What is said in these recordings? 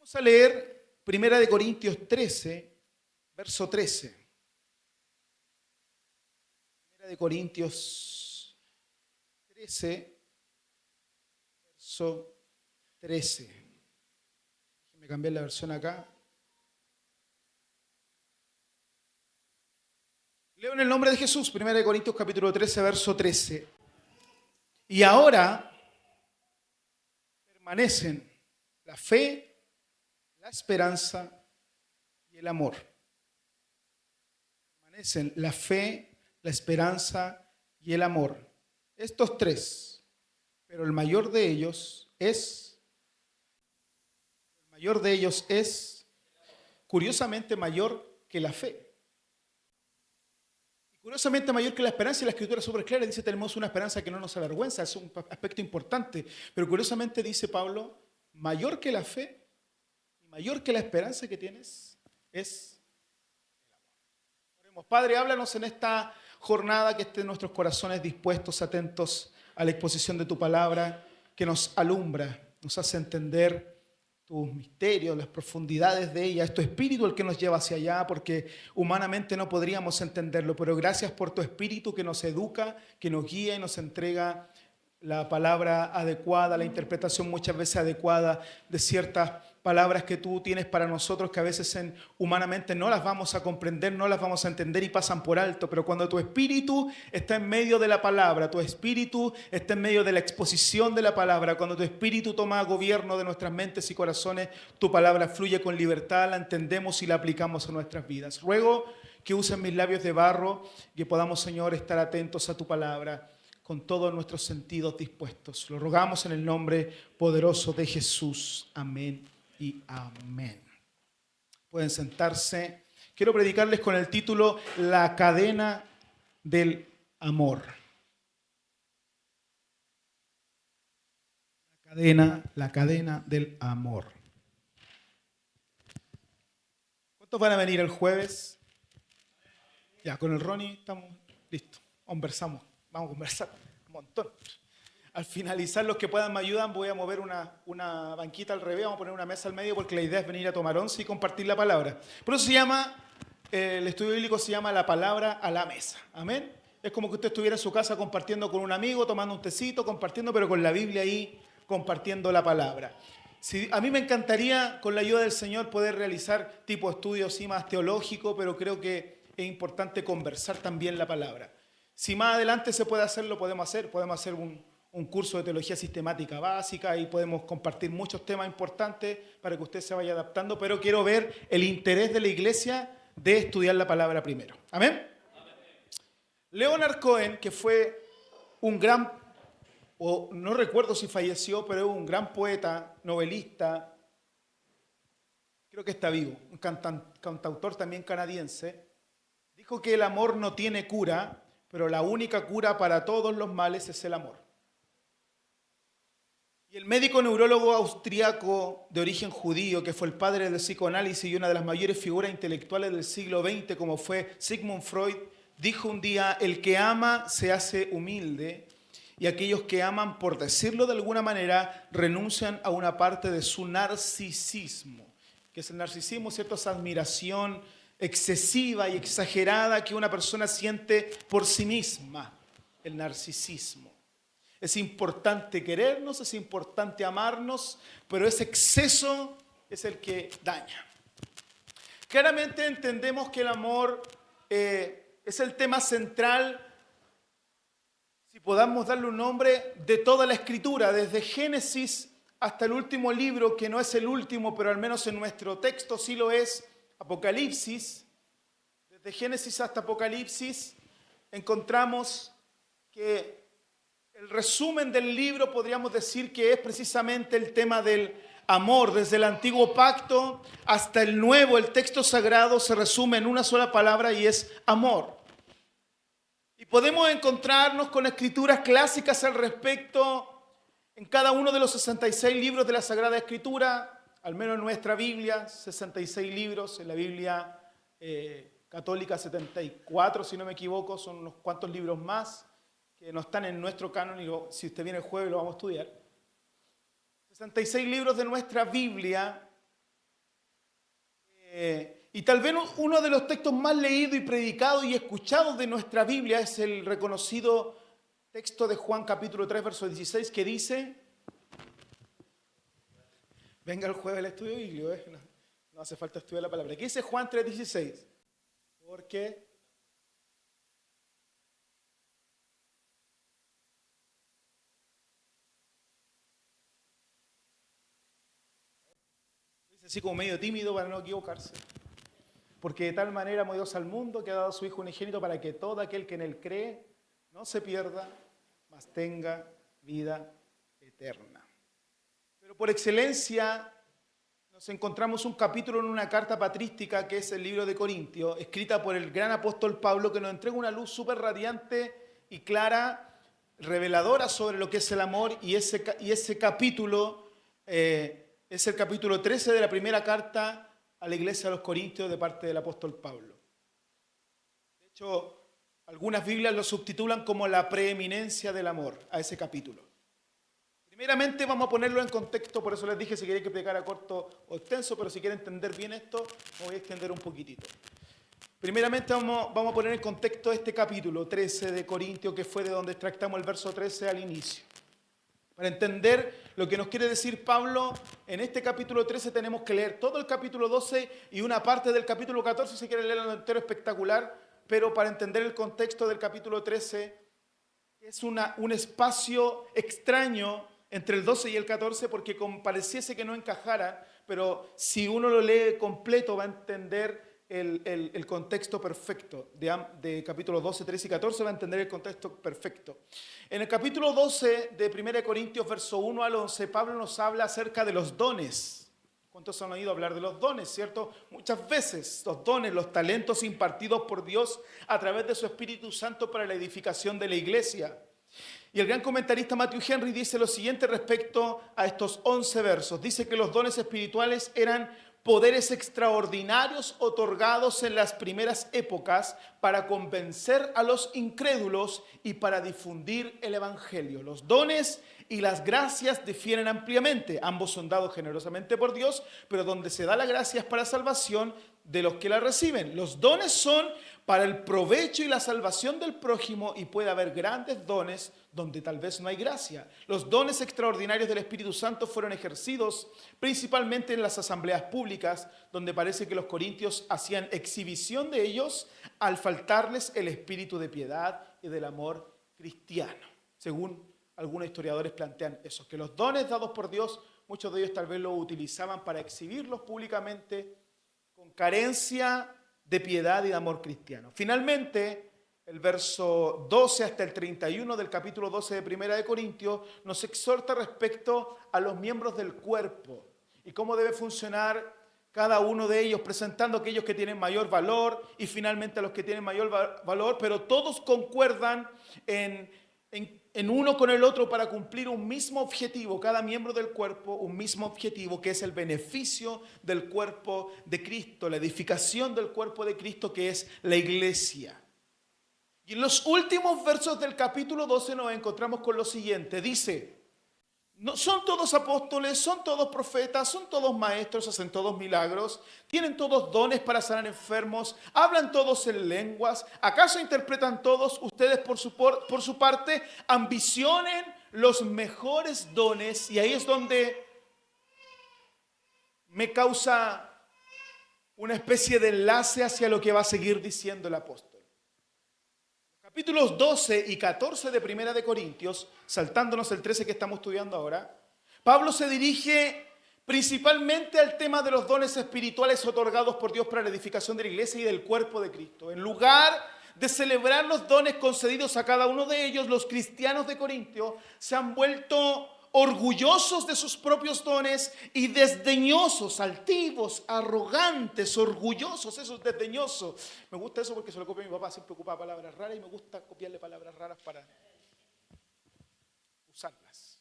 Vamos a leer 1 Corintios 13, verso 13. 1 Corintios 13, verso 13. Déjenme cambiar la versión acá. Leo en el nombre de Jesús, 1 Corintios capítulo 13, verso 13. Y ahora permanecen la fe, la esperanza y el amor. Permanecen la fe, la esperanza y el amor. Estos tres, pero el mayor de ellos es, curiosamente mayor que la fe. Curiosamente mayor que la esperanza, y la escritura es súper clara, dice tenemos una esperanza que no nos avergüenza, es un aspecto importante, pero curiosamente dice Pablo, mayor que la fe y mayor que la esperanza que tienes es el amor. Oremos. Padre, háblanos en esta jornada, que estén nuestros corazones dispuestos, atentos a la exposición de tu palabra, que nos alumbra, nos hace entender tus misterios, las profundidades de ella. Es tu espíritu el que nos lleva hacia allá, porque humanamente no podríamos entenderlo, pero gracias por tu espíritu que nos educa, que nos guía y nos entrega la palabra adecuada, la interpretación muchas veces adecuada de ciertas palabras que tú tienes para nosotros, que a veces humanamente no las vamos a comprender, no las vamos a entender y pasan por alto, pero cuando tu espíritu está en medio de la palabra, tu espíritu está en medio de la exposición de la palabra, cuando tu espíritu toma gobierno de nuestras mentes y corazones, tu palabra fluye con libertad, la entendemos y la aplicamos a nuestras vidas. Ruego que uses mis labios de barro, que podamos, Señor, estar atentos a tu palabra con todos nuestros sentidos dispuestos. Lo rogamos en el nombre poderoso de Jesús. Amén y amén. Pueden sentarse. Quiero predicarles con el título La cadena del amor. La cadena del amor. ¿Cuántos van a venir el jueves? Ya, con el Ronnie estamos listos. Conversamos. Vamos a conversar un montón. Al finalizar, los que puedan me ayudan, voy a mover una banquita al revés, vamos a poner una mesa al medio, porque la idea es venir a tomar once y compartir la palabra. Por eso se llama, el estudio bíblico se llama la palabra a la mesa. Amén. Es como que usted estuviera en su casa compartiendo con un amigo, tomando un tecito, compartiendo, pero con la Biblia ahí, compartiendo la palabra. A mí me encantaría, con la ayuda del Señor, poder realizar tipo estudio así más teológico, pero creo que es importante conversar también la palabra. Si más adelante se puede hacer, lo podemos hacer. Podemos hacer un curso de teología sistemática básica y podemos compartir muchos temas importantes para que usted se vaya adaptando, pero quiero ver el interés de la iglesia de estudiar la palabra primero. ¿Amén? Leonard Cohen, que fue un gran, o no recuerdo si falleció, pero es un gran poeta, novelista, creo que está vivo, un cantautor también canadiense, dijo que el amor no tiene cura, pero la única cura para todos los males es el amor. Y el médico neurólogo austriaco de origen judío, que fue el padre del psicoanálisis y una de las mayores figuras intelectuales del siglo XX, como fue Sigmund Freud, dijo un día, el que ama se hace humilde, y aquellos que aman, por decirlo de alguna manera, renuncian a una parte de su narcisismo. ¿Qué es el narcisismo? ¿Cierto? Esa admiración excesiva y exagerada que una persona siente por sí misma, el narcisismo. Es importante querernos, es importante amarnos, pero ese exceso es el que daña. Claramente entendemos que el amor es el tema central, si podamos darle un nombre, de toda la Escritura, desde Génesis hasta el último libro, que no es el último, pero al menos en nuestro texto sí lo es, Apocalipsis. Desde Génesis hasta Apocalipsis encontramos que el resumen del libro podríamos decir que es precisamente el tema del amor. Desde el antiguo pacto hasta el nuevo, el texto sagrado se resume en una sola palabra y es amor. Y podemos encontrarnos con escrituras clásicas al respecto en cada uno de los 66 libros de la Sagrada Escritura, al menos en nuestra Biblia, 66 libros, en la Biblia católica 74, si no me equivoco, son unos cuantos libros más que no están en nuestro canon y si usted viene el jueves lo vamos a estudiar. 66 libros de nuestra Biblia Y tal vez uno de los textos más leídos y predicados y escuchados de nuestra Biblia es el reconocido texto de Juan capítulo 3, verso 16, que dice, venga el jueves al estudio bíblico, no hace falta estudiar la palabra. ¿Qué dice Juan 3, 16? Porque dice así como medio tímido para no equivocarse. Porque de tal manera amó Dios al mundo que ha dado a su Hijo unigénito para que todo aquel que en él cree no se pierda, mas tenga vida eterna. Pero por excelencia nos encontramos un capítulo en una carta patrística que es el libro de Corintios, escrita por el gran apóstol Pablo, que nos entrega una luz súper radiante y clara, reveladora sobre lo que es el amor, y ese capítulo es el capítulo 13 de la primera carta a la iglesia de los Corintios de parte del apóstol Pablo. De hecho, algunas Biblias lo subtitulan como la preeminencia del amor a ese capítulo. Primeramente vamos a ponerlo en contexto, por eso les dije si queréis que predicara corto o extenso, pero si quieren entender bien esto, me voy a extender un poquitito. Primeramente vamos a poner en contexto este capítulo 13 de Corintios, que fue de donde extractamos el verso 13 al inicio. Para entender lo que nos quiere decir Pablo, en este capítulo 13 tenemos que leer todo el capítulo 12 y una parte del capítulo 14, si quieren leerlo entero, espectacular, pero para entender el contexto del capítulo 13, es un espacio extraño entre el 12 y el 14, porque pareciese que no encajara, pero si uno lo lee completo va a entender el contexto perfecto de capítulos 12, 13 y 14, va a entender el contexto perfecto. En el capítulo 12 de 1 Corintios, verso 1 al 11, Pablo nos habla acerca de los dones. ¿Cuántos han oído hablar de los dones, cierto? Muchas veces los dones, los talentos impartidos por Dios a través de su Espíritu Santo para la edificación de la iglesia. Y el gran comentarista Matthew Henry dice lo siguiente respecto a estos 11 versos. Dice que los dones espirituales eran poderes extraordinarios otorgados en las primeras épocas para convencer a los incrédulos y para difundir el evangelio. Los dones y las gracias difieren ampliamente. Ambos son dados generosamente por Dios, pero donde se da la gracia es para salvación de los que la reciben. Los dones son para el provecho y la salvación del prójimo, y puede haber grandes dones donde tal vez no hay gracia. Los dones extraordinarios del Espíritu Santo fueron ejercidos principalmente en las asambleas públicas, donde parece que los corintios hacían exhibición de ellos al faltarles el espíritu de piedad y del amor cristiano. Según algunos historiadores plantean eso, que los dones dados por Dios, muchos de ellos tal vez los utilizaban para exhibirlos públicamente con carencia de piedad y de amor cristiano. Finalmente, el verso 12 hasta el 31 del capítulo 12 de 1 de Corintios nos exhorta respecto a los miembros del cuerpo y cómo debe funcionar cada uno de ellos, presentando a aquellos que tienen mayor valor y finalmente a los que tienen mayor valor, pero todos concuerdan en uno con el otro para cumplir un mismo objetivo, cada miembro del cuerpo, un mismo objetivo, que es el beneficio del cuerpo de Cristo, la edificación del cuerpo de Cristo, que es la iglesia. Y en los últimos versos del capítulo 12 nos encontramos con lo siguiente, dice: no, son todos apóstoles, son todos profetas, son todos maestros, hacen todos milagros, tienen todos dones para sanar enfermos, hablan todos en lenguas, ¿acaso interpretan todos? Ustedes por su parte ambicionen los mejores dones, y ahí es donde me causa una especie de enlace hacia lo que va a seguir diciendo el apóstol. Capítulos 12 y 14 de 1 de Corintios, saltándonos el 13 que estamos estudiando ahora, Pablo se dirige principalmente al tema de los dones espirituales otorgados por Dios para la edificación de la iglesia y del cuerpo de Cristo. En lugar de celebrar los dones concedidos a cada uno de ellos, los cristianos de Corintio se han vuelto orgullosos de sus propios dones y desdeñosos, altivos, arrogantes, orgullosos, eso es desdeñoso. Me gusta eso porque se lo copia a mi papá, siempre ocupaba palabras raras y me gusta copiarle palabras raras para usarlas.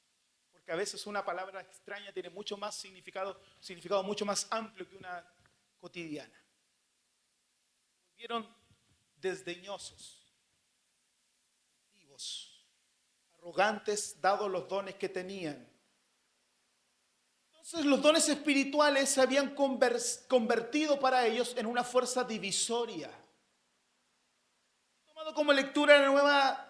Porque a veces una palabra extraña tiene mucho más significado mucho más amplio que una cotidiana. Volvieron desdeñosos, altivos, arrogantes dados los dones que tenían. Entonces los dones espirituales se habían convertido para ellos en una fuerza divisoria. Tomado como lectura la nueva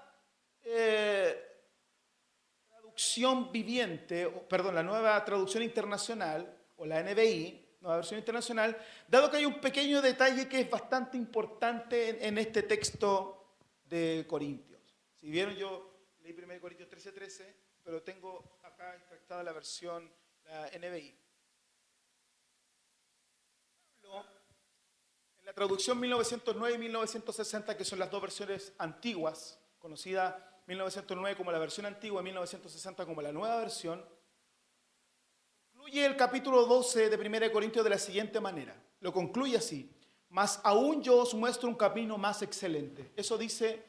traducción viviente, perdón, la nueva traducción internacional, o la NBI, nueva versión internacional, dado que hay un pequeño detalle que es bastante importante en este texto de Corintios. Si vieron, yo leí 1 Corintios 13:13, pero tengo acá extractada la versión, la NBI. En la traducción 1909 y 1960, que son las dos versiones antiguas, conocida 1909 como la versión antigua y 1960 como la nueva versión, concluye el capítulo 12 de 1 Corintios de la siguiente manera. Lo concluye así: mas aún yo os muestro un camino más excelente. Eso dice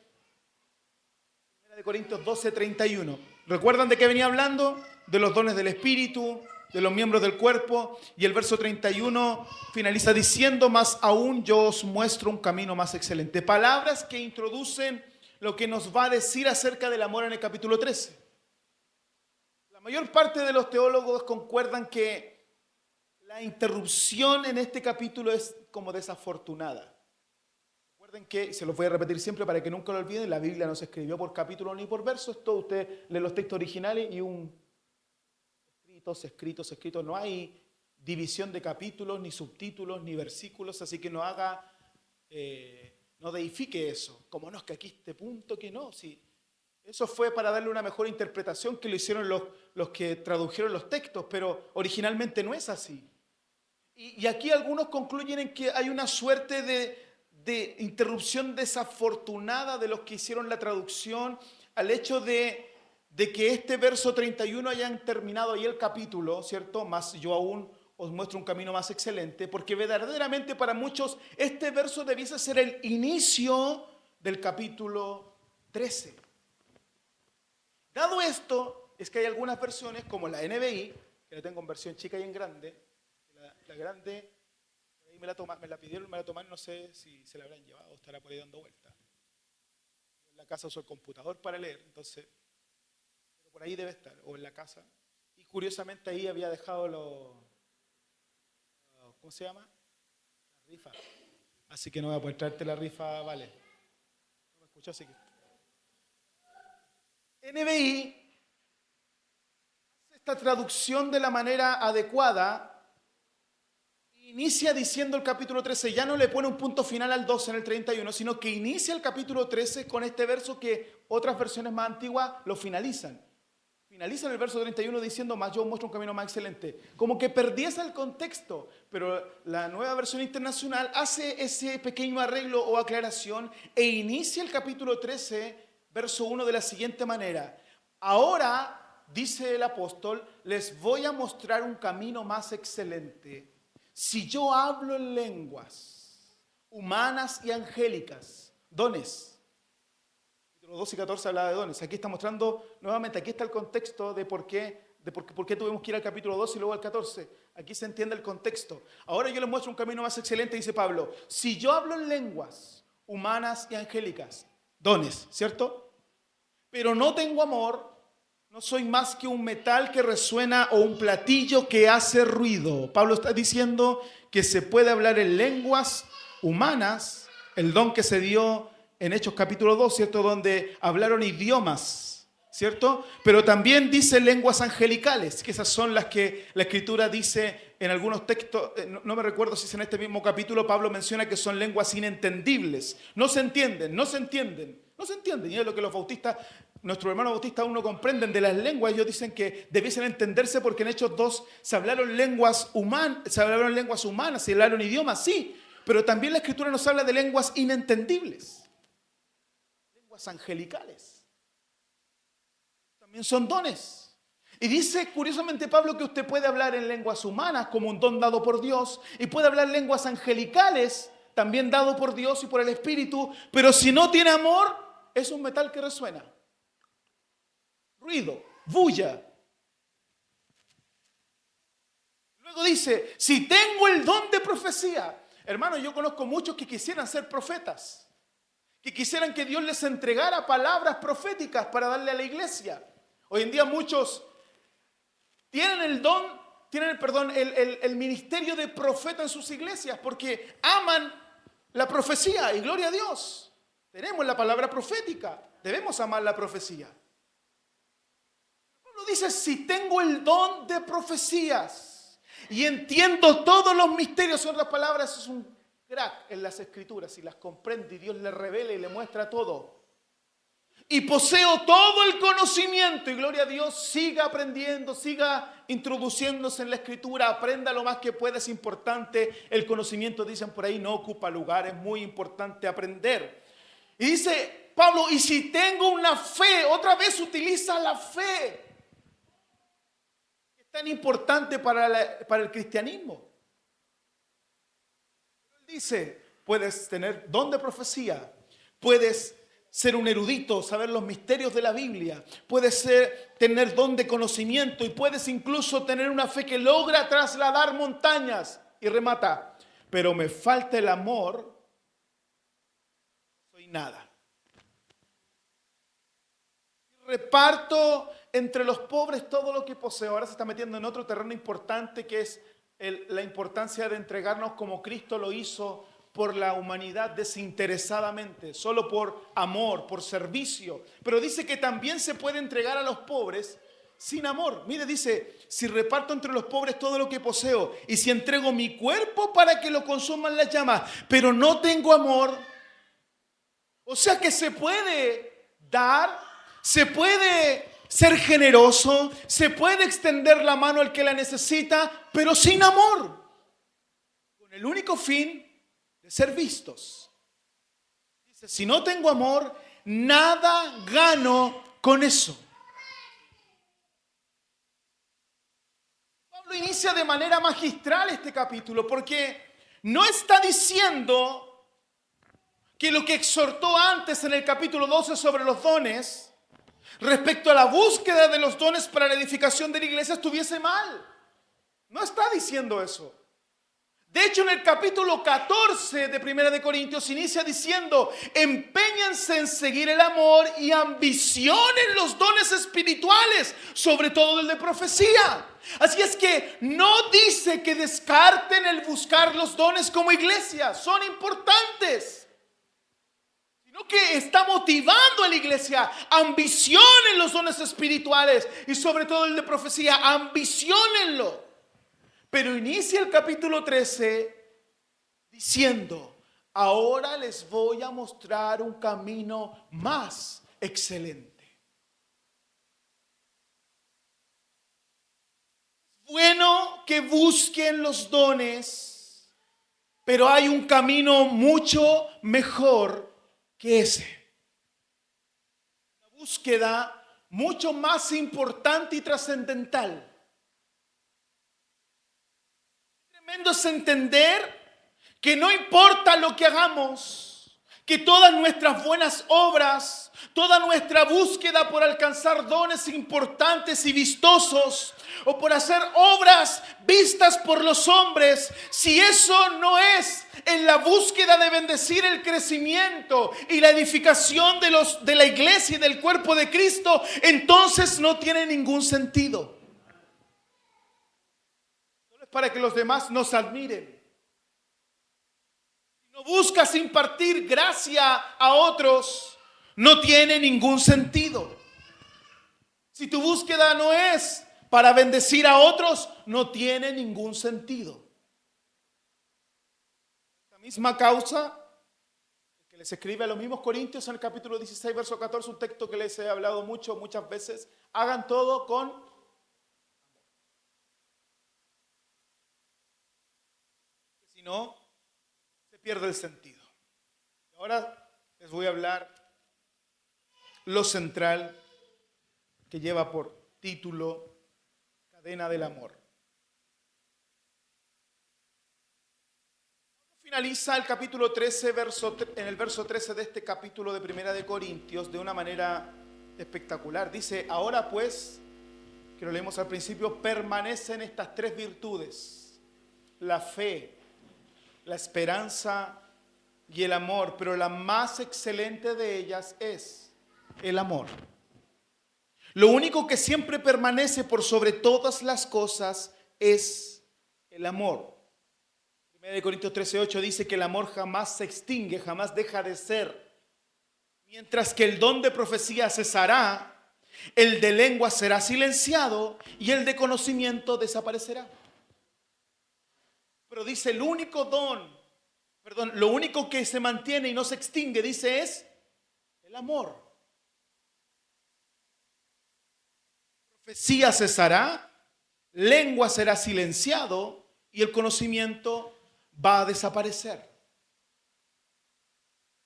1 Corintios 12:31. ¿Recuerdan de qué venía hablando? De los dones del Espíritu, de los miembros del cuerpo. Y el verso 31 finaliza diciendo: mas aún yo os muestro un camino más excelente. Palabras que introducen lo que nos va a decir acerca del amor en el capítulo 13. La mayor parte de los teólogos concuerdan que la interrupción en este capítulo es como desafortunada. Recuerden que, se los voy a repetir siempre para que nunca lo olviden, la Biblia no se escribió por capítulo ni por verso. Esto usted lee los textos originales y escritos. No hay división de capítulos, ni subtítulos, ni versículos, así que no haga... no deifique eso, como no, es que aquí este punto que no, sí. Eso fue para darle una mejor interpretación que lo hicieron los que tradujeron los textos, pero originalmente no es así. Y aquí algunos concluyen en que hay una suerte de interrupción desafortunada de los que hicieron la traducción al hecho de que este verso 31 hayan terminado ahí el capítulo, ¿cierto? Más yo aún os muestro un camino más excelente, porque verdaderamente para muchos este verso debiese ser el inicio del capítulo 13. Dado esto, es que hay algunas versiones, como la NBI, que la tengo en versión chica y en grande, la grande, ahí me la pidieron, me la tomaron, no sé si se la habrán llevado o estará por ahí dando vuelta. En la casa uso el computador para leer, entonces, pero por ahí debe estar, o en la casa. Y curiosamente ahí había dejado ¿cómo se llama? La rifa. Así que no voy a poder traerte la rifa, vale. No me escuchó, así que... NBI hace esta traducción de la manera adecuada. Inicia diciendo el capítulo 13, ya no le pone un punto final al 12 en el 31, sino que inicia el capítulo 13 con este verso que otras versiones más antiguas lo finalizan. Finaliza el verso 31 diciendo: más yo os muestro un camino más excelente. Como que perdiese el contexto, pero la nueva versión internacional hace ese pequeño arreglo o aclaración e inicia el capítulo 13, verso 1 de la siguiente manera: ahora, dice el apóstol, les voy a mostrar un camino más excelente. Si yo hablo en lenguas humanas y angélicas, dones. 12 y 14 habla de dones. Aquí está mostrando nuevamente, aquí está el contexto de por qué tuvimos que ir al capítulo 12 y luego al 14. Aquí se entiende el contexto. Ahora yo les muestro un camino más excelente, dice Pablo. Si yo hablo en lenguas humanas y angélicas, dones, ¿cierto? Pero no tengo amor, no soy más que un metal que resuena o un platillo que hace ruido. Pablo está diciendo que se puede hablar en lenguas humanas, el don que se dio en Hechos capítulo 2, ¿cierto? Donde hablaron idiomas, ¿cierto? Pero también dice lenguas angelicales, que esas son las que la Escritura dice en algunos textos, no me recuerdo si es en este mismo capítulo, Pablo menciona que son lenguas inentendibles. No se entienden. Y es lo que los bautistas, nuestros hermanos bautistas aún no comprenden de las lenguas. Ellos dicen que debiesen entenderse porque en Hechos 2 se hablaron lenguas humanas, se hablaron idiomas, sí, pero también la Escritura nos habla de lenguas inentendibles. Angelicales. También son dones. Y dice curiosamente Pablo que usted puede hablar en lenguas humanas como un don dado por Dios y puede hablar lenguas angelicales también dado por Dios y por el Espíritu, pero si no tiene amor es un metal que resuena. Ruido, bulla. Luego dice, si tengo el don de profecía. Hermano, yo conozco muchos que quisieran ser profetas, que quisieran que Dios les entregara palabras proféticas para darle a la iglesia. Hoy en día muchos tienen el don el ministerio de profeta en sus iglesias porque aman la profecía y gloria a Dios. Tenemos la palabra profética, debemos amar la profecía. Pablo dice, si tengo el don de profecías y entiendo todos los misterios, en otras palabras, es un crack en las escrituras y las comprende y Dios le revela y le muestra todo. Y poseo todo el conocimiento y gloria a Dios, siga aprendiendo, siga introduciéndose en la escritura, aprenda lo más que pueda, es importante. El conocimiento, dicen por ahí, no ocupa lugar, es muy importante aprender. Y dice Pablo, y si tengo una fe, otra vez utiliza la fe, que es tan importante para el cristianismo. Él dice, puedes tener don de profecía, puedes ser un erudito, saber los misterios de la Biblia, puedes tener don de conocimiento y puedes incluso tener una fe que logra trasladar montañas. Y remata, pero me falta el amor, no soy nada. Reparto entre los pobres todo lo que poseo. Ahora se está metiendo en otro terreno importante que es la importancia de entregarnos como Cristo lo hizo por la humanidad desinteresadamente, solo por amor, por servicio. Pero dice que también se puede entregar a los pobres sin amor. Mire, dice, si reparto entre los pobres todo lo que poseo y si entrego mi cuerpo para que lo consuman las llamas, pero no tengo amor. O sea que se puede dar, se puede ser generoso, se puede extender la mano al que la necesita, pero sin amor. Con el único fin de ser vistos. Dice, si no tengo amor, nada gano con eso. Pablo inicia de manera magistral este capítulo porque no está diciendo que lo que exhortó antes en el capítulo 12 sobre los dones, respecto a la búsqueda de los dones para la edificación de la iglesia, estuviese mal. No está diciendo eso. De hecho, en el capítulo 14 de 1 de Corintios inicia diciendo, empeñense en seguir el amor y ambicionen los dones espirituales, sobre todo el de profecía. Así es que no dice que descarten el buscar los dones como iglesia, son importantes. Sino que está motivando a la iglesia, ambicionen los dones espirituales y sobre todo el de profecía, ambiciónenlo. Pero inicia el capítulo 13 diciendo, ahora les voy a mostrar un camino más excelente. Es bueno que busquen los dones, pero hay un camino mucho mejor que ese. Una búsqueda mucho más importante y trascendental. Tremendo es entender que no importa lo que hagamos, que todas nuestras buenas obras, toda nuestra búsqueda por alcanzar dones importantes y vistosos, o por hacer obras vistas por los hombres, si eso no es en la búsqueda de bendecir el crecimiento y la edificación de la iglesia y del cuerpo de Cristo, entonces no tiene ningún sentido. Solo es para que los demás nos admiren. Si no buscas impartir gracia a otros, no tiene ningún sentido. Si tu búsqueda no es para bendecir a otros, no tiene ningún sentido. Esta misma causa que les escribe a los mismos Corintios en el capítulo 16, verso 14, un texto que les he hablado muchas veces, hagan todo con amor. Si no, se pierde el sentido. Ahora les voy a hablar lo central que lleva por título Cadena del amor. Finaliza el capítulo 13, en el verso 13 de este capítulo de 1 de Corintios de una manera espectacular. Dice, ahora pues, que lo leemos al principio, permanecen estas tres virtudes: la fe, la esperanza y el amor, pero la más excelente de ellas es el amor. Lo único que siempre permanece por sobre todas las cosas es el amor. 1 Corintios 13:8 dice que el amor jamás se extingue, jamás deja de ser. Mientras que el don de profecía cesará, el de lengua será silenciado y el de conocimiento desaparecerá. Pero dice lo único que se mantiene y no se extingue, dice, es el amor. Profecía cesará, lengua será silenciado y el conocimiento va a desaparecer.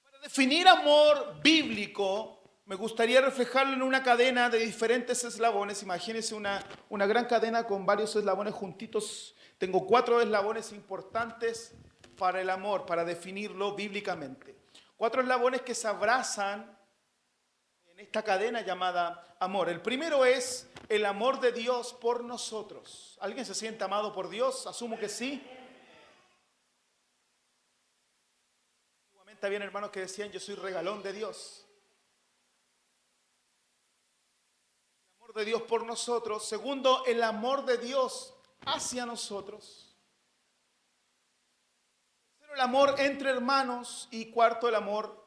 Para definir amor bíblico, me gustaría reflejarlo en una cadena de diferentes eslabones. Imagínense una gran cadena con varios eslabones juntitos. Tengo 4 eslabones importantes para el amor, para definirlo bíblicamente. 4 eslabones que se abrazan en esta cadena llamada amor. El primero es el amor de Dios por nosotros. ¿Alguien se siente amado por Dios? Asumo que sí. Antiguamente habían hermanos que decían: yo soy regalón de Dios. El amor de Dios por nosotros. Segundo, el amor de Dios hacia nosotros. Tercero, el amor entre hermanos. Y cuarto, el amor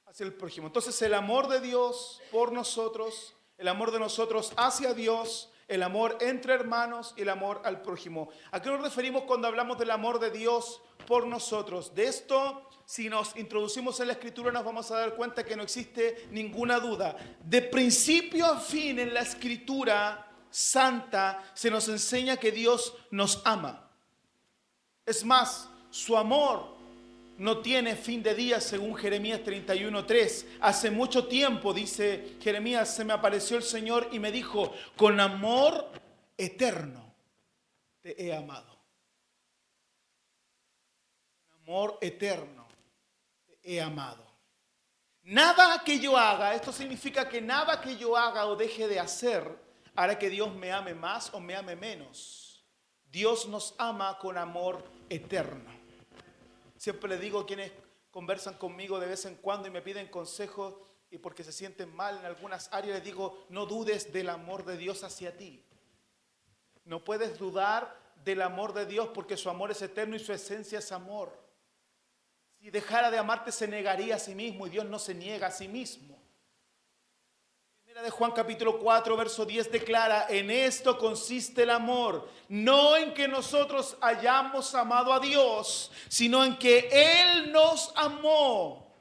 hacia el prójimo. Entonces, el amor de Dios por nosotros, el amor de nosotros hacia Dios, el amor entre hermanos y el amor al prójimo. ¿A qué nos referimos cuando hablamos del amor de Dios por nosotros? De esto, si nos introducimos en la Escritura, nos vamos a dar cuenta que no existe ninguna duda. De principio a fin en la Escritura Santa se nos enseña que Dios nos ama. Es más, su amor no tiene fin de día, según Jeremías 31:3. Hace mucho tiempo, dice Jeremías, se me apareció el Señor y me dijo: con amor eterno te he amado. Con amor eterno te he amado. Nada que yo haga, esto significa que nada que yo haga o deje de hacer hará que Dios me ame más o me ame menos. Dios nos ama con amor eterno. Siempre les digo a quienes conversan conmigo de vez en cuando y me piden consejos y porque se sienten mal en algunas áreas, les digo: no dudes del amor de Dios hacia ti. No puedes dudar del amor de Dios porque su amor es eterno y su esencia es amor. Si dejara de amarte, se negaría a sí mismo, y Dios no se niega a sí mismo. De Juan capítulo 4, verso 10 declara: en esto consiste el amor, no en que nosotros hayamos amado a Dios, sino en que Él nos amó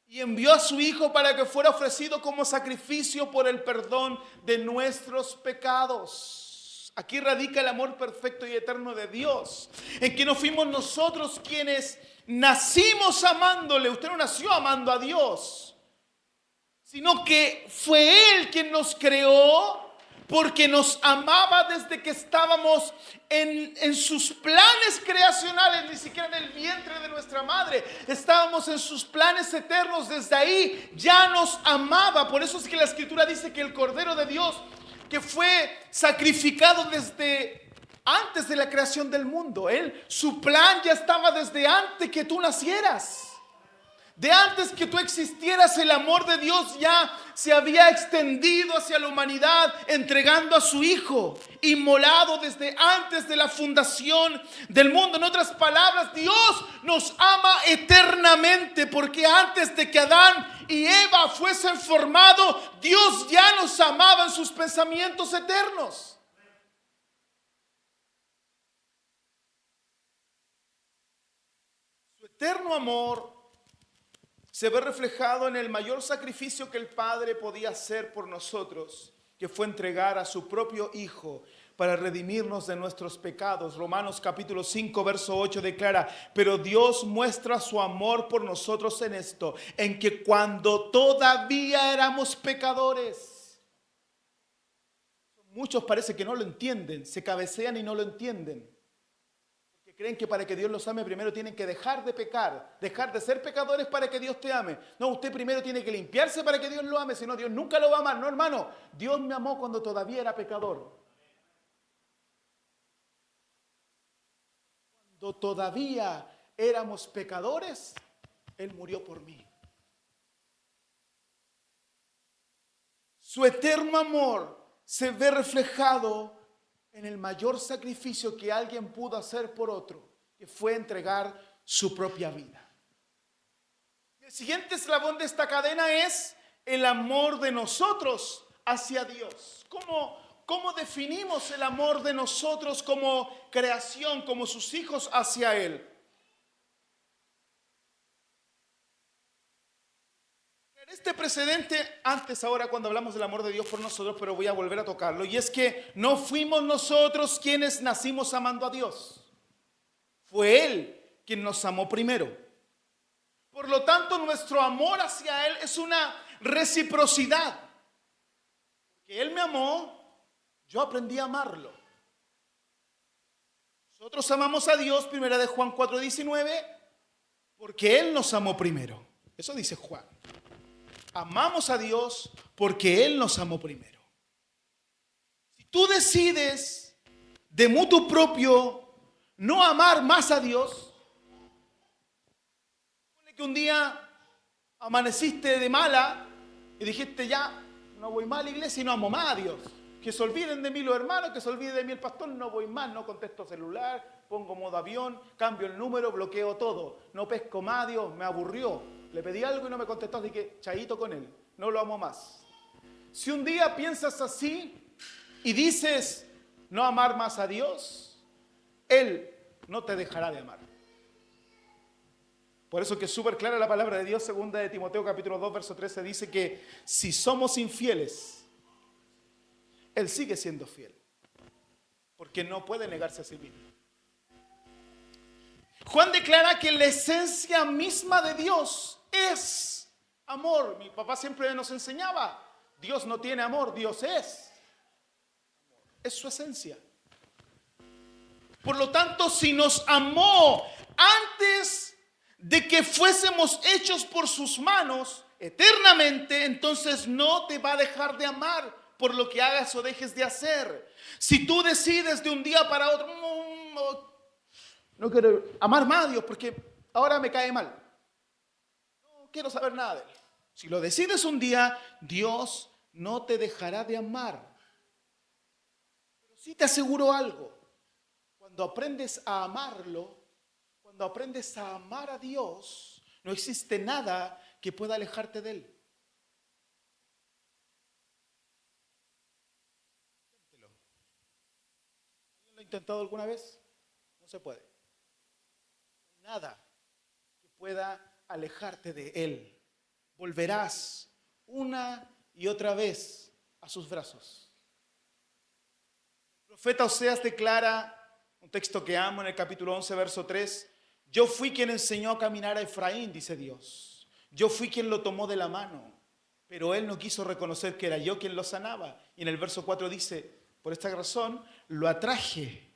y envió a su Hijo para que fuera ofrecido como sacrificio por el perdón de nuestros pecados. Aquí radica el amor perfecto y eterno de Dios, en que no fuimos nosotros quienes nacimos amándole. Usted no nació amando a Dios, sino que fue Él quien nos creó, porque nos amaba desde que estábamos en sus planes creacionales, ni siquiera en el vientre de nuestra madre. Estábamos en sus planes eternos, desde ahí ya nos amaba. Por eso es que la Escritura dice que el Cordero de Dios, que fue sacrificado desde antes de la creación del mundo, su plan ya estaba desde antes que tú nacieras. De antes que tú existieras, el amor de Dios ya se había extendido hacia la humanidad, entregando a su Hijo, inmolado desde antes de la fundación del mundo. En otras palabras, Dios nos ama eternamente, porque antes de que Adán y Eva fuesen formados, Dios ya nos amaba en sus pensamientos eternos. Su eterno amor se ve reflejado en el mayor sacrificio que el Padre podía hacer por nosotros, que fue entregar a su propio Hijo para redimirnos de nuestros pecados. Romanos capítulo 5, verso 8 declara: pero Dios muestra su amor por nosotros en esto, en que cuando todavía éramos pecadores. Muchos parece que no lo entienden, se cabecean y no lo entienden. Creen que para que Dios los ame primero tienen que dejar de pecar, dejar de ser pecadores para que Dios te ame. No, usted primero tiene que limpiarse para que Dios lo ame, si no Dios nunca lo va a amar. No, hermano, Dios me amó cuando todavía era pecador. Cuando todavía éramos pecadores, Él murió por mí. Su eterno amor se ve reflejado en el mayor sacrificio que alguien pudo hacer por otro, que fue entregar su propia vida. El siguiente eslabón de esta cadena es el amor de nosotros hacia Dios. ¿Cómo definimos el amor de nosotros como creación, como sus hijos hacia Él? Este precedente antes, ahora cuando hablamos del amor de Dios por nosotros, pero voy a volver a tocarlo, y es que no fuimos nosotros quienes nacimos amando a Dios. Fue Él quien nos amó primero. Por lo tanto, nuestro amor hacia Él es una reciprocidad. Porque Él me amó, yo aprendí a amarlo. Nosotros amamos a Dios, primera de Juan 4:19, porque Él nos amó primero. Eso dice Juan. Amamos a Dios porque Él nos amó primero. Si tú decides de mutuo propio no amar más a Dios, que un día amaneciste de mala y dijiste ya, no voy más a la iglesia y no amo más a Dios. Que se olviden de mí los hermanos, que se olvide de mí el pastor, no voy más, no contesto celular, pongo modo avión, cambio el número, bloqueo todo, no pesco más a Dios, me aburrió. Le pedí algo y no me contestó, así que chaito con Él, no lo amo más. Si un día piensas así y dices no amar más a Dios, Él no te dejará de amar. Por eso que es súper clara la palabra de Dios, segunda de Timoteo capítulo 2, verso 13, dice que si somos infieles, Él sigue siendo fiel, porque no puede negarse a sí mismo. Juan declara que la esencia misma de Dios es amor. Mi papá siempre nos enseñaba, Dios no tiene amor, Dios es su esencia. Por lo tanto, si nos amó antes de que fuésemos hechos por sus manos eternamente, entonces no te va a dejar de amar por lo que hagas o dejes de hacer. Si tú decides de un día para otro, no quiero amar más a Dios porque ahora me cae mal, no quiero saber nada de Él. Si lo decides un día, Dios no te dejará de amar. Pero sí te aseguro algo, cuando aprendes a amarlo, cuando aprendes a amar a Dios, no existe nada que pueda alejarte de Él. Inténtelo. ¿Alguien lo ha intentado alguna vez? No se puede. Nada que pueda alejarte de Él. Volverás una y otra vez a sus brazos. El profeta Oseas declara, un texto que amo en el capítulo 11, verso 3, yo fui quien enseñó a caminar a Efraín, dice Dios. Yo fui quien lo tomó de la mano, pero él no quiso reconocer que era yo quien lo sanaba. Y en el verso 4 dice, por esta razón lo atraje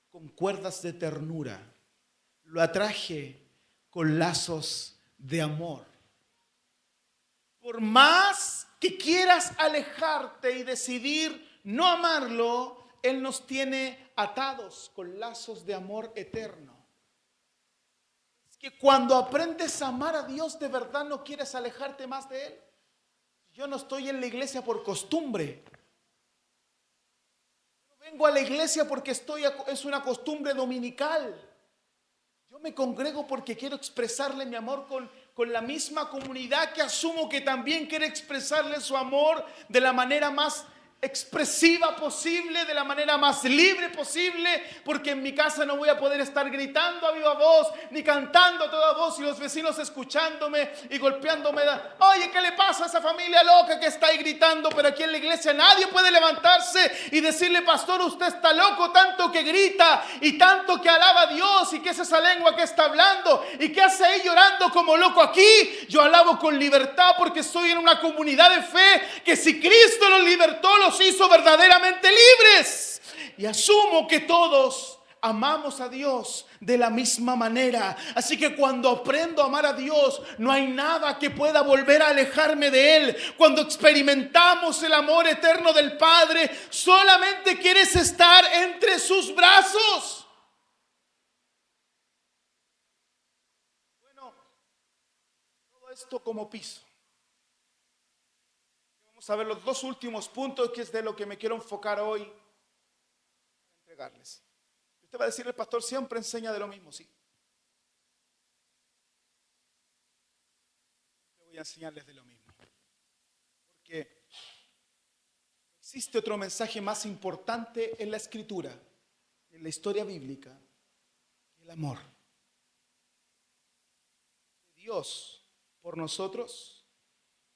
con cuerdas de ternura, lo atraje con lazos de amor. Por más que quieras alejarte y decidir no amarlo, Él nos tiene atados con lazos de amor eterno. Es que cuando aprendes a amar a Dios, de verdad no quieres alejarte más de Él. Yo no estoy en la iglesia por costumbre. Yo vengo a la iglesia porque es una costumbre dominical. Yo me congrego porque quiero expresarle mi amor con la misma comunidad que asumo que también quiere expresarle su amor de la manera más expresiva posible, de la manera más libre posible, porque en mi casa no voy a poder estar gritando a viva voz, ni cantando a toda voz y los vecinos escuchándome y golpeándome. Oye, ¿qué le pasa a esa familia loca que está ahí gritando? Pero aquí en la iglesia nadie puede levantarse y decirle, pastor, usted está loco, tanto que grita y tanto que alaba a Dios, y qué es esa lengua que está hablando y qué hace ahí llorando como loco aquí. Yo alabo con libertad porque estoy en una comunidad de fe que si Cristo los libertó, los hizo verdaderamente libres. Y asumo que todos amamos a Dios de la misma manera. Así que cuando aprendo a amar a Dios, no hay nada que pueda volver a alejarme de Él. Cuando experimentamos el amor eterno del Padre, solamente quieres estar entre sus brazos. Bueno, todo esto como piso. Vamos a ver los dos últimos puntos, que es de lo que me quiero enfocar hoy. pegarles. Usted va a decir, el pastor siempre enseña de lo mismo, sí. Yo voy a enseñarles de lo mismo. Porque no existe otro mensaje más importante en la Escritura, en la historia bíblica, que el amor de Dios por nosotros,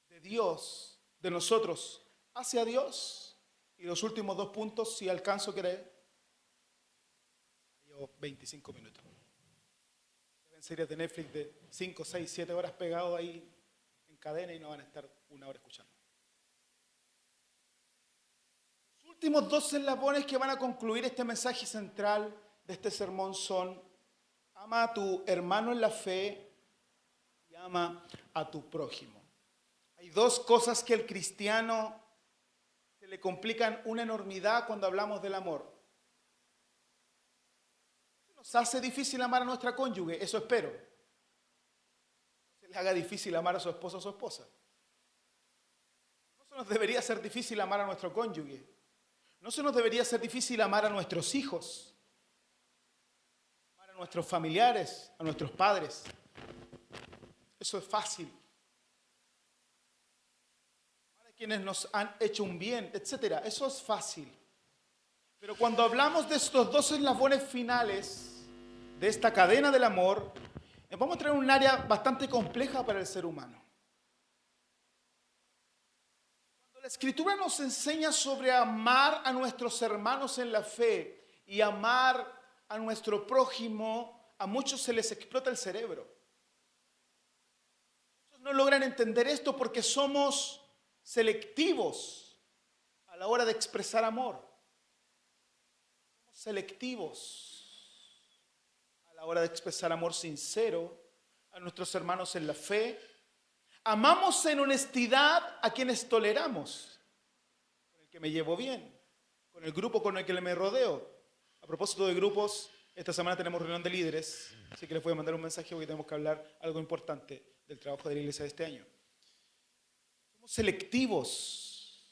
de Dios, de nosotros hacia Dios. Y los últimos 2 puntos, si alcanzo, ¿querés? Llevo 25 minutos. Ven series de Netflix de 5, 6, 7 horas pegados ahí en cadena y no van a estar 1 hora escuchando. Los últimos 2 eslabones que van a concluir este mensaje central de este sermón son: ama a tu hermano en la fe y ama a tu prójimo. Hay 2 cosas que al cristiano se le complican una enormidad cuando hablamos del amor. Nos hace difícil amar a nuestra cónyuge, eso espero. No se le haga difícil amar a su esposo o su esposa. No se nos debería ser difícil amar a nuestro cónyuge. No se nos debería ser difícil amar a nuestros hijos, amar a nuestros familiares, a nuestros padres. Eso es fácil. Amar a quienes nos han hecho un bien, etcétera. Eso es fácil. Pero cuando hablamos de estos 2 eslabones finales de esta cadena del amor, vamos a entrar en un área bastante compleja para el ser humano. Cuando la Escritura nos enseña sobre amar a nuestros hermanos en la fe y amar a nuestro prójimo, a muchos se les explota el cerebro. Muchos no logran entender esto porque somos selectivos a la hora de expresar amor. Selectivos a la hora de expresar amor sincero a nuestros hermanos en la fe. Amamos en honestidad a quienes toleramos, con el que me llevo bien, con el grupo con el que me rodeo. A propósito de grupos, esta semana tenemos reunión de líderes, así que les voy a mandar un mensaje porque tenemos que hablar algo importante del trabajo de la iglesia de este año. Somos selectivos.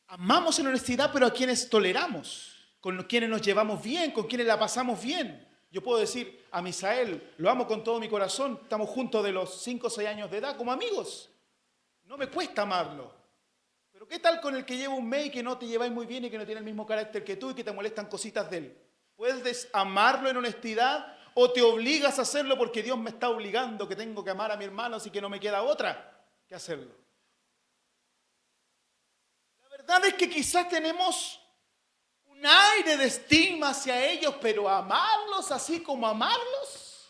Amamos en honestidad, pero a quienes toleramos, con quienes nos llevamos bien, con quienes la pasamos bien. Yo puedo decir a Misael, lo amo con todo mi corazón, estamos juntos de los 5 o 6 años de edad como amigos. No me cuesta amarlo. Pero ¿qué tal con el que lleva un mes y que no te lleváis muy bien y que no tiene el mismo carácter que tú y que te molestan cositas de él? ¿Puedes amarlo en honestidad o te obligas a hacerlo porque Dios me está obligando que tengo que amar a mi hermano, así que no me queda otra que hacerlo? La verdad es que quizás tenemos un aire de estima hacia ellos, pero amarlos así como amarlos,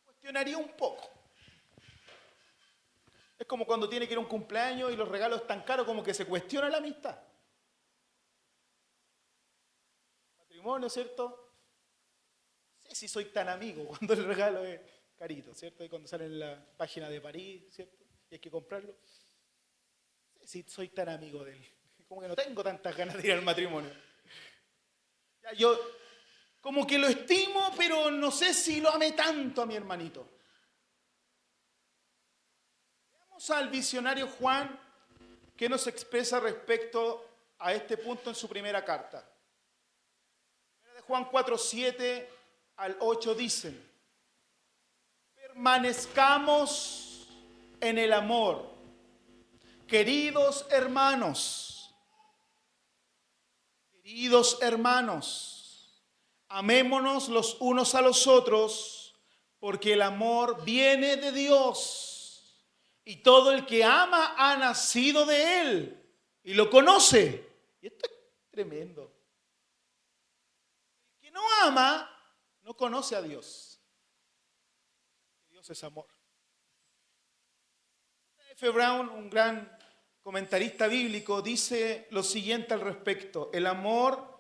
cuestionaría un poco. Es como cuando tiene que ir a un cumpleaños y los regalos están caros, como que se cuestiona la amistad. Matrimonio, ¿cierto? No sé si soy tan amigo cuando el regalo es carito, ¿cierto? Y cuando sale en la página de París, ¿cierto? Y hay que comprarlo. No sé si soy tan amigo de él. Como que no tengo tantas ganas de ir al matrimonio. Ya, yo como que lo estimo, pero no sé si lo amé tanto a mi hermanito. Veamos al visionario Juan, que nos expresa respecto a este punto en su primera carta. De Juan 4, 7 al 8 dicen: permanezcamos en el amor, queridos hermanos. Queridos hermanos, amémonos los unos a los otros, porque el amor viene de Dios, y todo el que ama ha nacido de Él, y lo conoce. Y esto es tremendo. El que no ama, no conoce a Dios. Dios es amor. F. Brown, un gran comentarista bíblico, dice lo siguiente al respecto: el amor,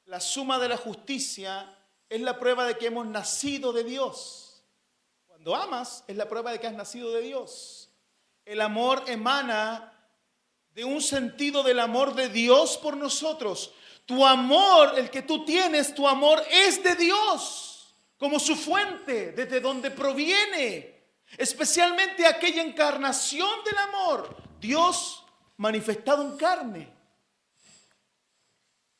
la suma de la justicia, es la prueba de que hemos nacido de Dios. Cuando amas, es la prueba de que has nacido de Dios. El amor emana de un sentido del amor de Dios por nosotros. Tu amor, el que tú tienes, tu amor es de Dios, como su fuente, desde donde proviene, especialmente aquella encarnación del amor, Dios manifestado en carne.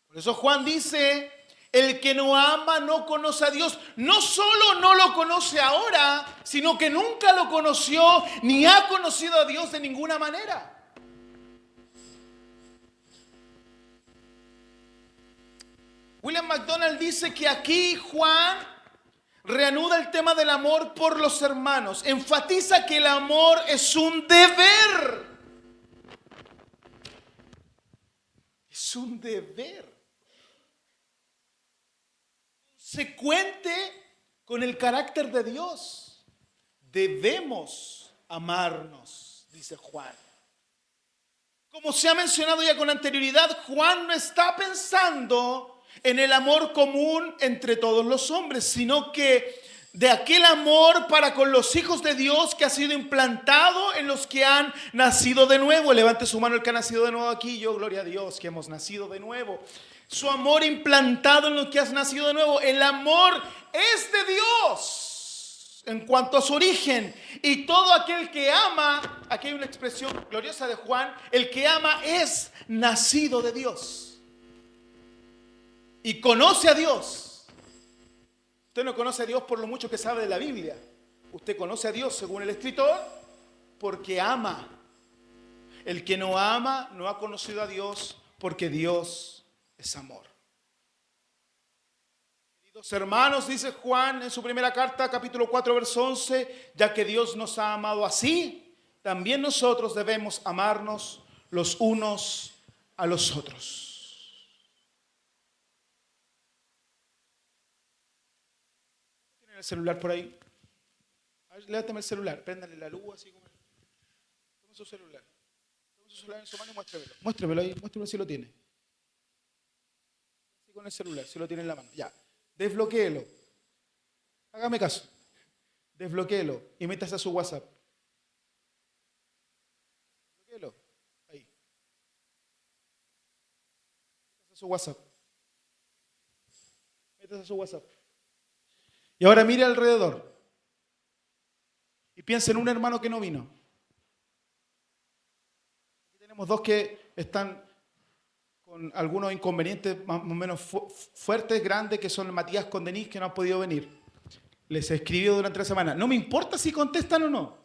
Por eso Juan dice, el que no ama no conoce a Dios. No solo no lo conoce ahora, sino que nunca lo conoció ni ha conocido a Dios de ninguna manera. William MacDonald dice que aquí Juan reanuda el tema del amor por los hermanos. Enfatiza que el amor es un deber. Es un deber. Consecuente con el carácter de Dios. Debemos amarnos, dice Juan. Como se ha mencionado ya con anterioridad, Juan no está pensando en el amor común entre todos los hombres, sino que de aquel amor para con los hijos de Dios que ha sido implantado en los que han nacido de nuevo. Levante su mano el que ha nacido de nuevo aquí. Yo, gloria a Dios, que hemos nacido de nuevo. Su amor implantado en los que has nacido de nuevo. El amor es de Dios en cuanto a su origen. Y todo aquel que ama, aquí hay una expresión gloriosa de Juan, el que ama es nacido de Dios. Y conoce a Dios. Usted no conoce a Dios por lo mucho que sabe de la Biblia. Usted conoce a Dios, según el escritor, porque ama. El que no ama no ha conocido a Dios, porque Dios es amor. Queridos hermanos, dice Juan en su primera carta, capítulo 4, verso 11, ya que Dios nos ha amado así, también nosotros debemos amarnos los unos a los otros. ¿Tienen el celular por ahí? A ver, lévateme el celular, préndale la luz así como. Tome su celular. Tome su celular en su mano y muéstremelo. Muéstremelo ahí, muéstremelo si lo tiene. Así con el celular, si lo tiene en la mano. Ya. Desbloquéelo. Hágame caso. Desbloquéelo y métase a su WhatsApp. Desbloquéelo. Ahí. Métase a su WhatsApp. Métase a su WhatsApp. Y ahora mire alrededor. Y piensa en un hermano que no vino. Aquí tenemos dos que están con algunos inconvenientes más o menos fuertes, grandes, que son Matías con Denise, que no han podido venir. Les escribió durante la semana. No me importa si contestan o no.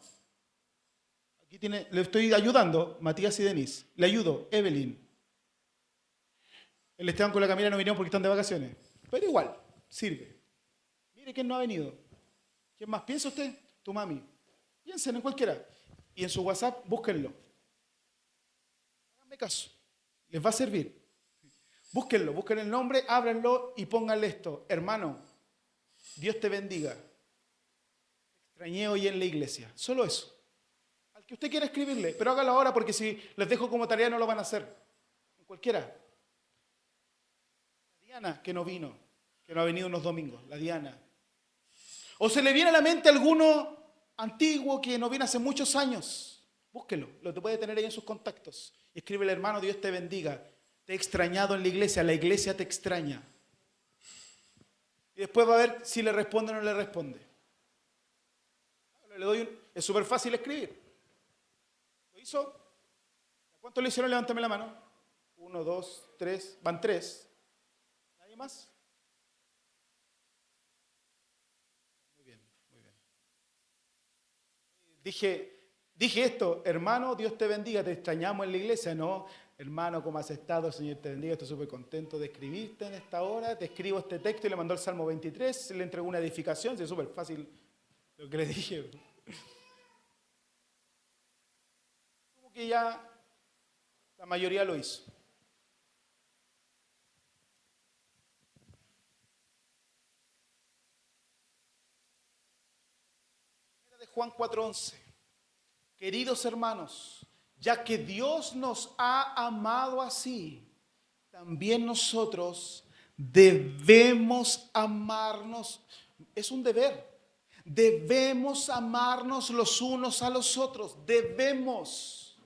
Aquí le estoy ayudando, Matías y Denise. Le ayudo, Evelyn. El Esteban con la Camila no vinieron porque están de vacaciones. Pero igual, sirve. Mire quién no ha venido. ¿Quién más? ¿Piensa usted? Tu mami. Piensen en cualquiera. Y en su WhatsApp, búsquenlo. Háganme caso. Les va a servir. Búsquenlo, busquen el nombre, ábranlo y pónganle esto. Hermano, Dios te bendiga. Te extrañé hoy en la iglesia. Solo eso. Al que usted quiera escribirle, pero hágalo ahora porque si les dejo como tarea no lo van a hacer. En cualquiera. La Diana, que no vino, que no ha venido unos domingos. La Diana. O se le viene a la mente alguno antiguo que no viene hace muchos años. Búsquelo, lo te puede tener ahí en sus contactos. Y escríbele, hermano, Dios te bendiga. Te he extrañado en la iglesia te extraña. Y después va a ver si le responde o no le responde. Es súper fácil escribir. ¿Lo hizo? ¿Cuántos lo hicieron? Levántame la mano. 1, 2, 3. Van 3. ¿Nadie más? Muy bien, muy bien. Dije esto, hermano, Dios te bendiga, te extrañamos en la iglesia, ¿no? Hermano, ¿cómo has estado? Señor te bendiga, estoy súper contento de escribirte en esta hora. Te escribo este texto y le mandó el Salmo 23, le entregó una edificación, es súper fácil lo que le dije. Como que ya la mayoría lo hizo. Era de Juan 4:11. Queridos hermanos, ya que Dios nos ha amado así, también nosotros debemos amarnos. Es un deber. Debemos amarnos los unos a los otros. Debemos.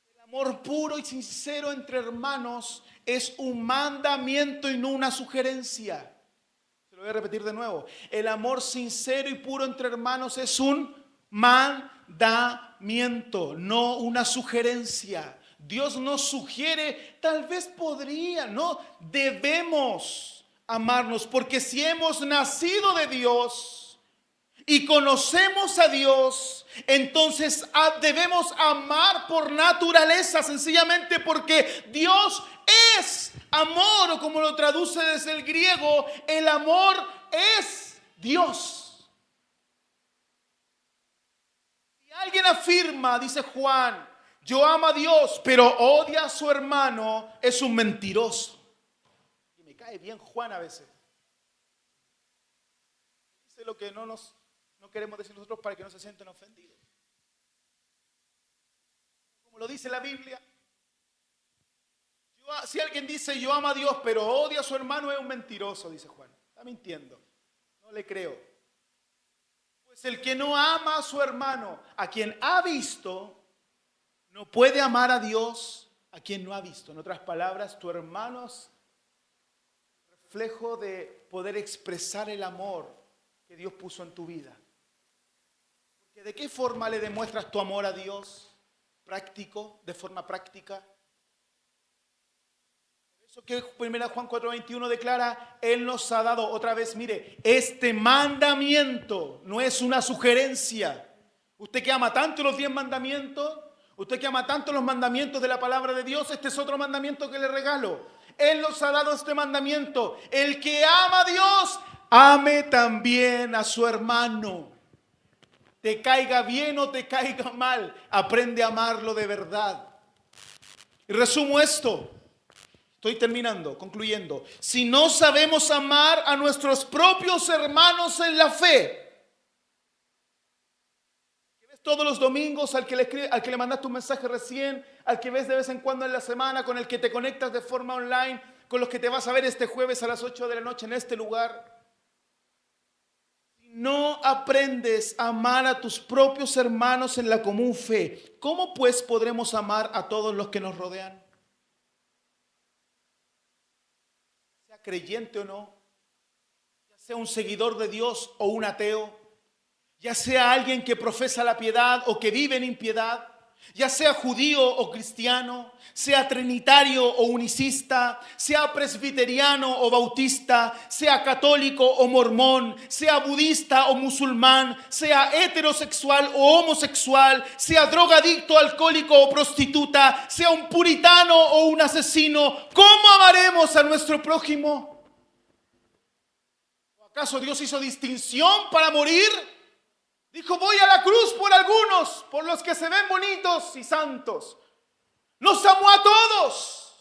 El amor puro y sincero entre hermanos es un mandamiento y no una sugerencia. Se lo voy a repetir de nuevo. El amor sincero y puro entre hermanos es un mandamiento, no una sugerencia. Dios nos sugiere, tal vez podría, no, debemos amarnos, porque si hemos nacido de Dios y conocemos a Dios, entonces debemos amar por naturaleza, sencillamente porque Dios es amor, o como lo traduce desde el griego, el amor es Dios. Si alguien afirma, dice Juan, yo amo a Dios, pero odia a su hermano, es un mentiroso. Y me cae bien Juan a veces. Dice lo que no queremos decir nosotros para que no se sientan ofendidos. Como lo dice la Biblia, si alguien dice yo amo a Dios, pero odia a su hermano, es un mentiroso, dice Juan. Está mintiendo. No le creo. Pues el que no ama a su hermano, a quien ha visto, no puede amar a Dios a quien no ha visto. En otras palabras, tu hermano es reflejo de poder expresar el amor que Dios puso en tu vida. Porque ¿de qué forma le demuestras tu amor a Dios? Práctico, de forma práctica. Por eso que 1 Juan 4:21 declara, Él nos ha dado, otra vez, mire, este mandamiento no es una sugerencia. Usted que ama tanto los 10 mandamientos, usted que ama tanto los mandamientos de la palabra de Dios, este es otro mandamiento que le regalo. Él nos ha dado este mandamiento. El que ama a Dios, ame también a su hermano. Te caiga bien o te caiga mal, aprende a amarlo de verdad. Y resumo esto. Estoy terminando, concluyendo. Si no sabemos amar a nuestros propios hermanos en la fe, todos los domingos, al que le mandaste un mensaje recién, al que ves de vez en cuando en la semana, con el que te conectas de forma online, con los que te vas a ver este jueves a las 8 de la noche en este lugar. Si no aprendes a amar a tus propios hermanos en la común fe, ¿cómo pues podremos amar a todos los que nos rodean? Sea creyente o no, ya sea un seguidor de Dios o un ateo, ya sea alguien que profesa la piedad o que vive en impiedad, ya sea judío o cristiano, sea trinitario o unicista, sea presbiteriano o bautista, sea católico o mormón, sea budista o musulmán, sea heterosexual o homosexual, sea drogadicto, alcohólico o prostituta, sea un puritano o un asesino, ¿cómo amaremos a nuestro prójimo? ¿O acaso Dios hizo distinción para morir? Dijo, voy a la cruz por algunos, por los que se ven bonitos y santos. Nos amó a todos.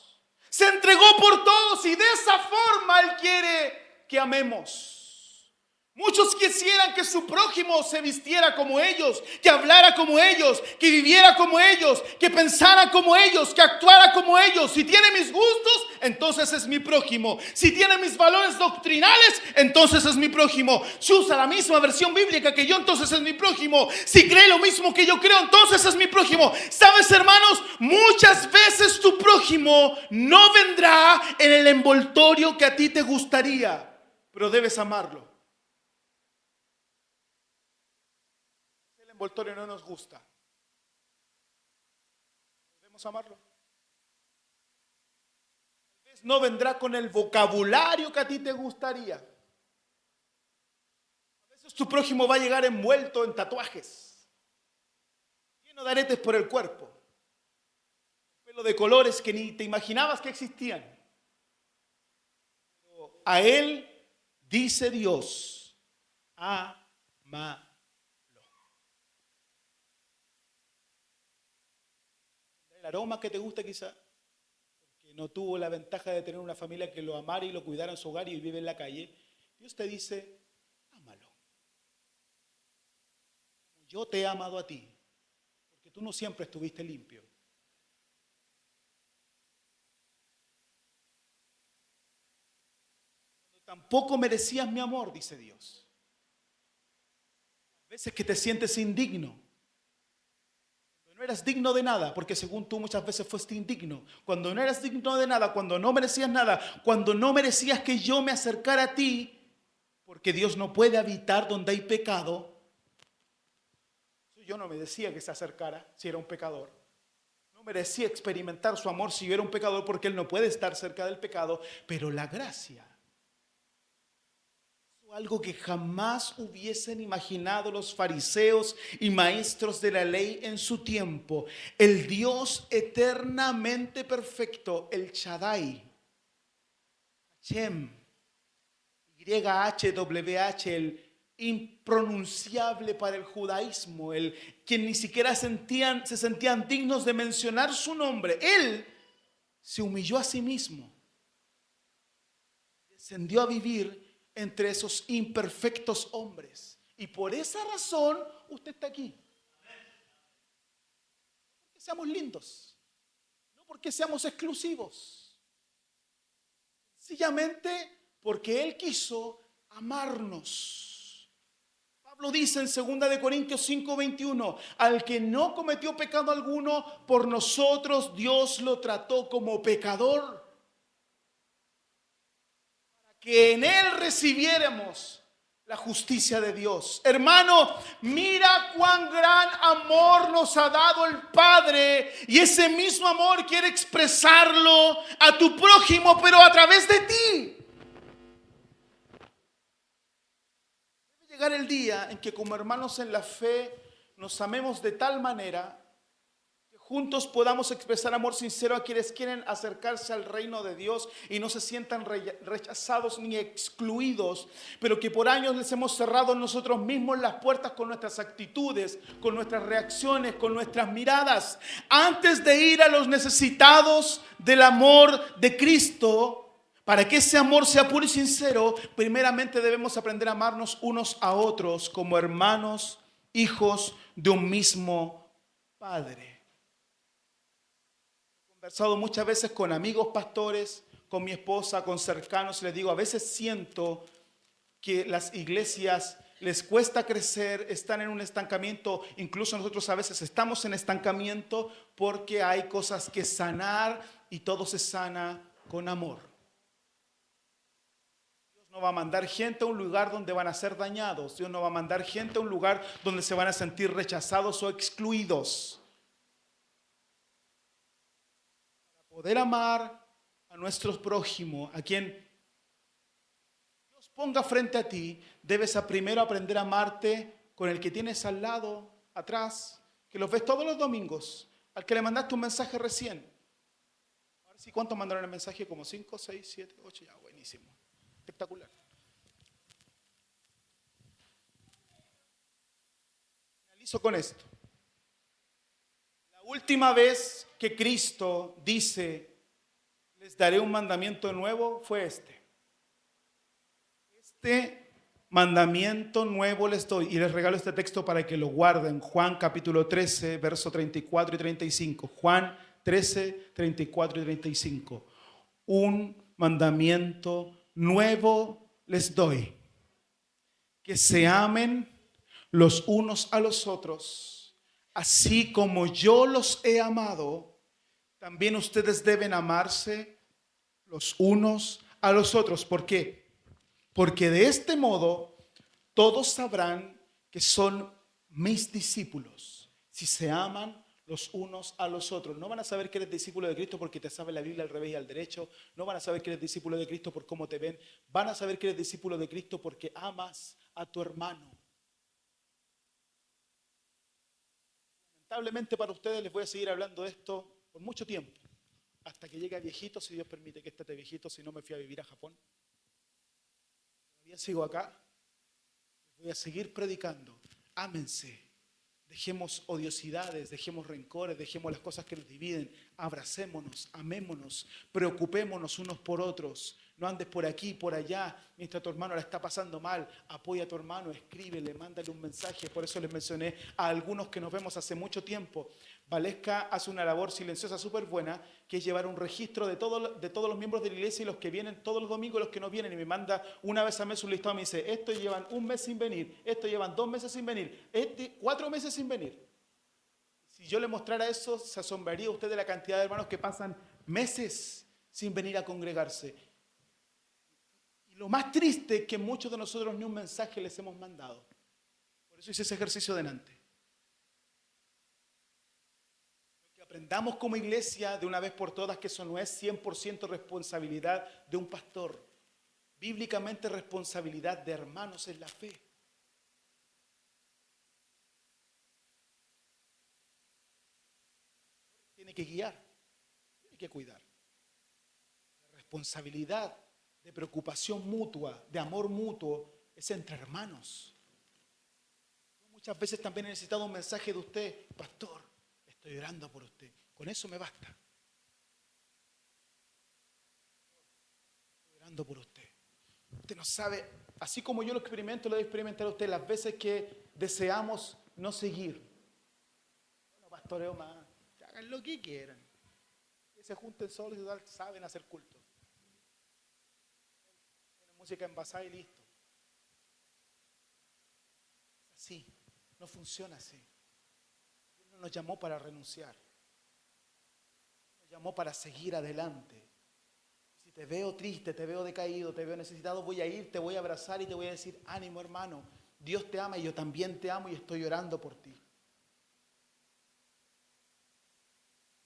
Se entregó por todos y de esa forma Él quiere que amemos. Muchos quisieran que su prójimo se vistiera como ellos, que hablara como ellos, que viviera como ellos, que pensara como ellos, que actuara como ellos. Si tiene mis gustos, entonces es mi prójimo. Si tiene mis valores doctrinales, entonces es mi prójimo. Si usa la misma versión bíblica que yo, entonces es mi prójimo. Si cree lo mismo que yo creo, entonces es mi prójimo. ¿Sabes, hermanos? Muchas veces tu prójimo no vendrá en el envoltorio que a ti te gustaría, pero debes amarlo. El envoltorio no nos gusta. Debemos amarlo. Tal vez no vendrá con el vocabulario que a ti te gustaría. A veces tu prójimo va a llegar envuelto en tatuajes, lleno de aretes por el cuerpo, pelo de colores que ni te imaginabas que existían. Pero a él dice Dios, ama. El aroma que te gusta quizá, porque no tuvo la ventaja de tener una familia que lo amara y lo cuidara en su hogar y vive en la calle. Dios te dice, ámalo. Yo te he amado a ti, porque tú no siempre estuviste limpio. Tampoco merecías mi amor, dice Dios. A veces que te sientes indigno. No eras digno de nada, porque según tú muchas veces fuiste indigno. Cuando no eras digno de nada, cuando no merecías nada, cuando no merecías que yo me acercara a ti, porque Dios no puede habitar donde hay pecado. Yo no me decía que se acercara si era un pecador. No merecía experimentar su amor si yo era un pecador, porque Él no puede estar cerca del pecado, pero la gracia, algo que jamás hubiesen imaginado los fariseos y maestros de la ley en su tiempo, el Dios eternamente perfecto, el Shaddai, Hashem, YHWH, el impronunciable para el judaísmo, el quien ni siquiera se sentían dignos de mencionar su nombre. Él se humilló a sí mismo, descendió a vivir entre esos imperfectos hombres, y por esa razón usted está aquí. No porque seamos lindos, no porque seamos exclusivos, sencillamente porque Él quiso amarnos. Pablo dice en 2 Corintios 5:21, al que no cometió pecado alguno, por nosotros Dios lo trató como pecador, para que en Él recibiéramos la justicia de Dios. Hermano, mira cuán gran amor nos ha dado el Padre, y ese mismo amor quiere expresarlo a tu prójimo, pero a través de ti. Llegar el día en que como hermanos en la fe nos amemos de tal manera que juntos podamos expresar amor sincero a quienes quieren acercarse al reino de Dios y no se sientan rechazados ni excluidos, pero que por años les hemos cerrado nosotros mismos las puertas con nuestras actitudes, con nuestras reacciones, con nuestras miradas. Antes de ir a los necesitados del amor de Cristo, para que ese amor sea puro y sincero, primeramente debemos aprender a amarnos unos a otros como hermanos, hijos de un mismo Padre. He conversado muchas veces con amigos pastores, con mi esposa, con cercanos, y les digo, a veces siento que las iglesias les cuesta crecer, están en un estancamiento, incluso nosotros a veces estamos en estancamiento porque hay cosas que sanar y todo se sana con amor. No va a mandar gente a un lugar donde van a ser dañados. Dios no va a mandar gente a un lugar donde se van a sentir rechazados o excluidos. Para poder amar a nuestros prójimos, a quien Dios ponga frente a ti, debes primero aprender a amarte con el que tienes al lado, atrás, que los ves todos los domingos, al que le mandaste un mensaje recién. Ahora sí, ¿cuántos mandaron el mensaje? Como 5, 6, 7, 8, ya, buenísimo. Espectacular. Finalizo con esto. La última vez que Cristo dice, les daré un mandamiento nuevo, fue este. Este mandamiento nuevo les doy, y les regalo este texto para que lo guarden. Juan capítulo 13, verso 34 y 35. Juan 13, 34 y 35. Un mandamiento nuevo les doy, que se amen los unos a los otros, así como yo los he amado, también ustedes deben amarse los unos a los otros. ¿Por qué? Porque de este modo todos sabrán que son mis discípulos, si se aman los unos a los otros. No van a saber que eres discípulo de Cristo porque te sabe la Biblia al revés y al derecho. No van a saber que eres discípulo de Cristo por cómo te ven. Van a saber que eres discípulo de Cristo porque amas a tu hermano. Lamentablemente para ustedes les voy a seguir hablando de esto por mucho tiempo, hasta que llegue a viejito, si Dios permite que esté de viejito, si no me fui a vivir a Japón. Todavía sigo acá. Les voy a seguir predicando. Ámense. Dejemos odiosidades, dejemos rencores, dejemos las cosas que nos dividen, abracémonos, amémonos, preocupémonos unos por otros. No andes por aquí, por allá, mientras tu hermano la está pasando mal. Apoya a tu hermano, escríbele, mándale un mensaje. Por eso les mencioné a algunos que nos vemos hace mucho tiempo. Valesca hace una labor silenciosa súper buena, que es llevar un registro de todos los miembros de la iglesia y los que vienen todos los domingos y los que no vienen. Y me manda una vez al mes un listado y me dice, estos llevan un mes sin venir, estos llevan 2 meses sin venir, 4 meses sin venir. Si yo le mostrara eso, se asombraría usted de la cantidad de hermanos que pasan meses sin venir a congregarse. Y lo más triste es que muchos de nosotros ni un mensaje les hemos mandado. Por eso hice ese ejercicio delante. Aprendamos como iglesia de una vez por todas que eso no es 100% responsabilidad de un pastor. Bíblicamente responsabilidad de hermanos en la fe. Tiene que guiar, tiene que cuidar. La responsabilidad de preocupación mutua, de amor mutuo, es entre hermanos. Muchas veces también he necesitado un mensaje de usted, pastor, estoy orando por usted. Con eso me basta. Estoy orando por usted. Usted no sabe, así como yo lo experimento, lo he experimentado a usted las veces que deseamos no seguir. Bueno, pastoreo más, que hagan lo que quieran. Que se junten solos y tal, saben hacer culto. Tienen música envasada y listo. Es así, no funciona así. Dios no nos llamó para renunciar. Nos llamó para seguir adelante. Si te veo triste, te veo decaído, te veo necesitado, voy a ir, te voy a abrazar y te voy a decir, ánimo hermano, Dios te ama y yo también te amo y estoy orando por ti.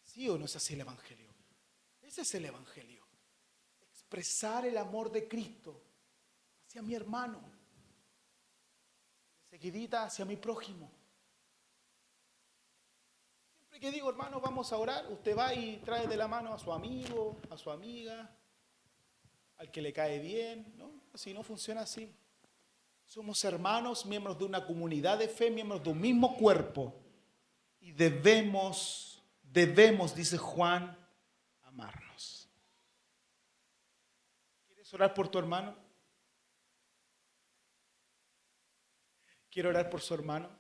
¿Sí o no es así el Evangelio? Ese es el Evangelio. Expresar el amor de Cristo hacia mi hermano. Seguidita hacia mi prójimo. Siempre que digo, hermano, vamos a orar, usted va y trae de la mano a su amigo, a su amiga, al que le cae bien, ¿no? Así no funciona así. Somos hermanos, miembros de una comunidad de fe, miembros de un mismo cuerpo. Y debemos, dice Juan, amarnos. ¿Quieres orar por tu hermano? ¿Quiere orar por su hermano?